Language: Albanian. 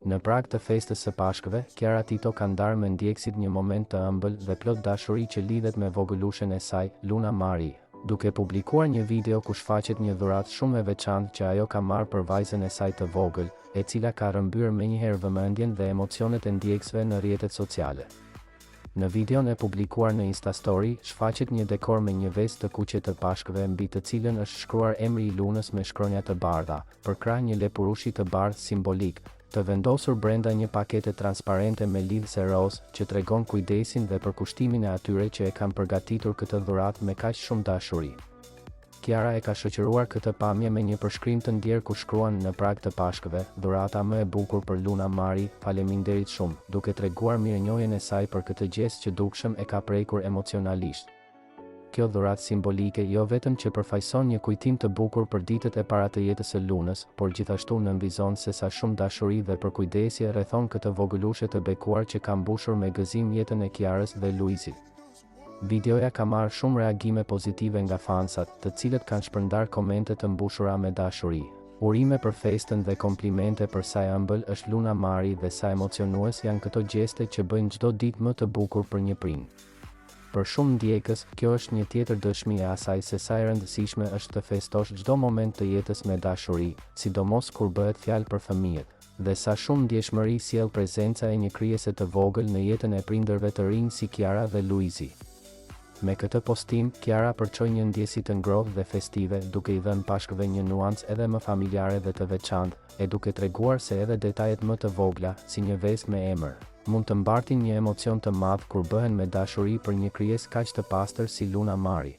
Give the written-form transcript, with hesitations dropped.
Në prag të festës së Pashkëve, Kiara Tito ka ndarë me ndjekësit një moment të ëmbël dhe plot dashuri që lidhet me vogëlushen e saj, Luna Mari, duke publikuar një video ku shfaqet një dhuratë shumë e veçantë që ajo ka marrë për vajzën e saj të vogël, e cila ka rrëmbyer menjëherë vëmendjen dhe emocionet e ndjekësve në rrjetet sociale. Në videon e publikuar në Instastory, shfaqet një dekor me një vestë të kuqe të Pashkëve mbi të cilën është shkruar emri i Lunës me shkronja të bardha, për krah një lepurushi të bardhë simbolik, të vendosur brenda një pakete transparente me lidhse roz, që tregon kujdesin dhe përkushtimin e atyre që e kanë përgatitur këtë dhuratë me kaq shumë dashuri. Kiara e ka shoqëruar këtë pamje me një përshkrim të ndjer ku shkruan në prag të Pashkëve, dhurata më e bukur për Luna Mari, faleminderit shumë, duke treguar mirënjohjen e saj për këtë gest që dukshëm e ka prekur emocionalisht. Kjo dhuratë simbolike jo vetëm që përfaqëson një kujtim të bukur për ditët e para të jetës së Lunës, por gjithashtu nënvizon se sa shumë dashuri dhe përkujdesje rrethon këtë vogëlushe të bekuar që ka mbushur me gëzim jetën e Kiarës dhe Luizit. Videoja ka marrë shumë reagime pozitive nga fansat, të cilët kanë shpërndar komente të mbushura me dashuri. Urime për festën dhe komplimente për sa e ëmbël është Luna Mari dhe sa emocionues janë këto gjeste që bëjnë çdo ditë më të bukur për një prind. Për shumë ndjekës, kjo është një tjetër dëshmi e asaj se sa e rëndësishme është të festosh çdo moment të jetës me dashuri, sidomos kur bëhet fjalë për fëmijët, dhe sa shumë ndjeshmëri sjell prezenca e një krijese të vogël në jetën e prindërve të rinj si Kiara dhe Luizi. Me këtë postim, Kiara përçoi një ndjesi të ngrohtë dhe festive, duke i dhënë Pashkëve një nuancë edhe më familjare dhe të veçantë, e duke treguar se edhe detajet më të vogla, si një vestë me emër, mund të mbartin një emocion të madh kur bëhen me dashuri për një krijesë kaq të pastër si Luna Mari.